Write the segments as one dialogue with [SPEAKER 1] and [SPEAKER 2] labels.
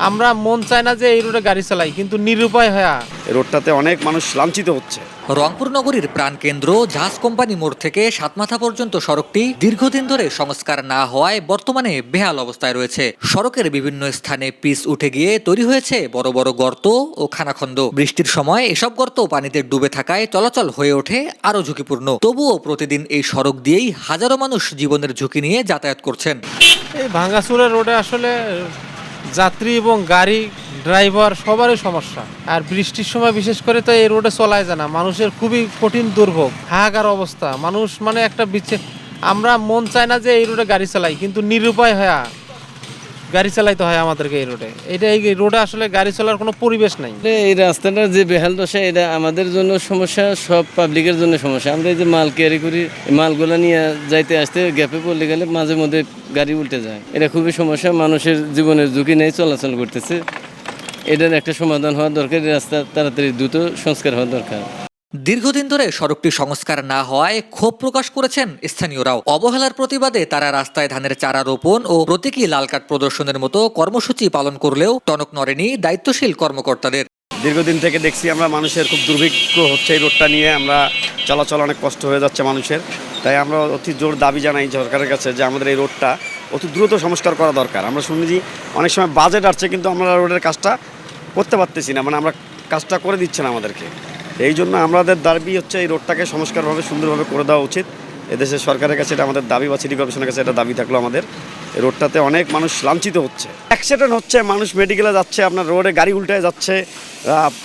[SPEAKER 1] আমরা মন চায় না যে এই রোডে গাড়ি চালাই, কিন্তু নিরুপায় হয়ে
[SPEAKER 2] রোডটাতে অনেক মানুষ লাঞ্ছিত হচ্ছে।
[SPEAKER 3] রংপুর নগরীর প্রাণকেন্দ্র জাহাজ কোম্পানি মোড় থেকে সাতমাথা পর্যন্ত সড়কটি দীর্ঘদিন ধরে সংস্কার না হওয়ায় বর্তমানে বেহাল অবস্থায় রয়েছে। সড়কের বিভিন্ন স্থানে পিচ উঠে গিয়ে তৈরি হয়েছে বড় বড় গর্ত ও খানাখন্দ। বৃষ্টির সময় এসব গর্ত পানিতে ডুবে থাকায় চলাচল হয়ে ওঠে আরো ঝুঁকিপূর্ণ। তবুও প্রতিদিন এই সড়ক দিয়েই হাজারো মানুষ জীবনের ঝুঁকি নিয়ে যাতায়াত করছেন।
[SPEAKER 1] এই ভাঙ্গাচুরা রোডে আসলে যাত্রী এবং গাড়ি ড্রাইভার সবারই সমস্যা। আর বৃষ্টির সময় বিশেষ করে তো এই রোডে চলাই যায় না, মানুষের খুবই কঠিন দুর্ভোগ, হাহাকার অবস্থা। মানুষ মানে একটা আমরা মন চায় না যে এই রোডে গাড়ি চালাই, কিন্তু নিরুপায় হয়ে গাড়ি চালাইতে হয় আমাদেরকে এই রোডে। এই রোডে আসলে গাড়ি চলার কোনো পরিবেশ নাই।
[SPEAKER 4] এই রাস্তাটার যে বেহাল দশা, এটা আমাদের জন্য সমস্যা, সব পাবলিকের জন্য সমস্যা। আমরা এই যে মাল ক্যারি করি, মালগুলো নিয়ে যাইতে আসতে গ্যাপে পড়লে গেলে মাঝে মধ্যে গাড়ি উল্টে যায়। এটা খুবই সমস্যা, মানুষের জীবনের ঝুঁকি নেই, চলাচল করতেছে। এটার একটা সমাধান হওয়া দরকার, এই রাস্তা তাড়াতাড়ি দ্রুত সংস্কার হওয়া দরকার।
[SPEAKER 3] দীর্ঘদিন ধরে সড়কটি সংস্কার না হওয়ায় ক্ষোভ প্রকাশ করেছেন স্থানীয়রাও। অবহেলার প্রতিবাদে তারা রাস্তায় ধানের চারা রোপণ ও প্রতীকী লাল কার্ড প্রদর্শনের মতো কর্মসূচি পালন করলেও টনক নড়েনি দায়িত্বশীল কর্মকর্তাদের।
[SPEAKER 2] দীর্ঘদিন থেকে দেখছি আমরা মানুষের খুব দুর্ভিক্ষ হচ্ছে এই রোডটা নিয়ে, আমরা চলাচল অনেক কষ্ট হয়ে যাচ্ছে মানুষের। তাই আমরা অতি জোর দাবি জানাই সরকারের কাছে যে আমাদের এই রোডটা অতি দ্রুত সংস্কার করা দরকার। আমরা শুনেছি অনেক সময় বাজেট আসছে, কিন্তু আমরা রোডের কাজটা করতে পারতেছি না, মানে আমরা কাজটা করে দিচ্ছে না আমাদেরকে। এই জন্য আমাদের দাবি হচ্ছে এই রোডটাকে সংস্কারভাবে সুন্দরভাবে করে দেওয়া উচিত। এদেশের সরকারের কাছে এটা আমাদের দাবি, বা সিটি কর্পোরেশনের কাছে এটা দাবি থাকলো আমাদের। এই রোডটাতে অনেক মানুষ লাঞ্ছিত হচ্ছে, অ্যাক্সিডেন্ট হচ্ছে, মানুষ মেডিকেলে যাচ্ছে, আপনার রোডে গাড়ি উল্টে যাচ্ছে।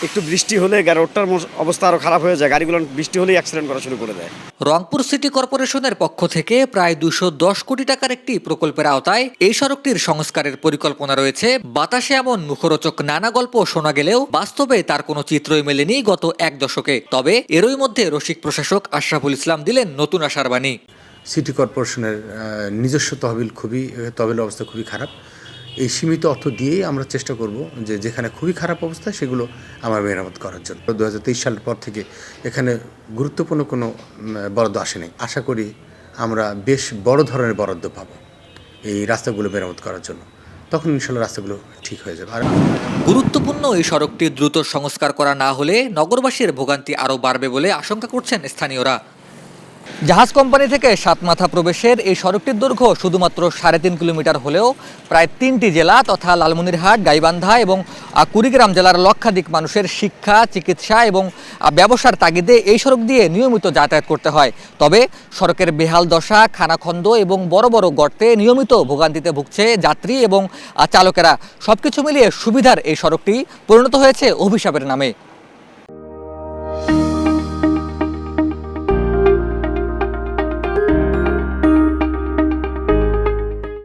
[SPEAKER 2] একটু বৃষ্টি হলে রোডটার অবস্থা আরও খারাপ হয়ে যায়, গাড়িগুলো বৃষ্টি হলেই অ্যাক্সিডেন্ট করা শুরু করে দেয়।
[SPEAKER 3] রংপুর সিটি কর্পোরেশনের পক্ষ থেকে প্রায় 210 কোটি টাকার একটি প্রকল্পের আওতায় এই সড়কটির সংস্কারের পরিকল্পনা রয়েছে। বাতাসে এমন মুখরোচক নানা গল্প শোনা গেলেও বাস্তবে তার কোনো চিত্রই মেলেনি গত এক দশকে। তবে এরই মধ্যে রসিক প্রশাসক আশরাফুল ইসলাম দিলেন নতুন আশার বাণী।
[SPEAKER 5] সিটি কর্পোরেশনের নিজস্ব তহবিল অবস্থা খুবই খারাপ। এই সীমিত অর্থ দিয়েই আমরা চেষ্টা করব যে যেখানে খুবই খারাপ অবস্থা সেগুলো আমার মেরামত করার জন্য। 2023 সালের পর থেকে এখানে গুরুত্বপূর্ণ কোনো বরাদ্দ আসেনি। আশা করি আমরা বেশ বড় ধরনের বরাদ্দ পাবো এই রাস্তাগুলো মেরামত করার জন্য, তখন ইনশাল্লাহ রাস্তাগুলো ঠিক হয়ে যাবে। আর
[SPEAKER 3] গুরুত্বপূর্ণ এই সড়কটি দ্রুত সংস্কার করা না হলে নগরবাসীর ভোগান্তি আরও বাড়বে বলে আশঙ্কা করছেন স্থানীয়রা। জাহাজ কোম্পানি থেকে সাতমাথা প্রবেশের এই সড়কটির দৈর্ঘ্য শুধুমাত্র 3.5 কিলোমিটার হলেও প্রায় 3টি জেলা তথা লালমনিরহাট, গাইবান্ধা এবং কুড়িগ্রাম জেলার লক্ষাধিক মানুষের শিক্ষা, চিকিৎসা এবং ব্যবসার তাগিদে এই সড়ক দিয়ে নিয়মিত যাতায়াত করতে হয়। তবে সড়কের বেহাল দশা, খানাখন্দ এবং বড় বড় গর্তে নিয়মিত ভোগান্তিতে ভুগছে যাত্রী এবং চালকেরা। সবকিছু মিলিয়ে সুবিধার এই সড়কটি পরিণত হয়েছে অভিশাপের নামে।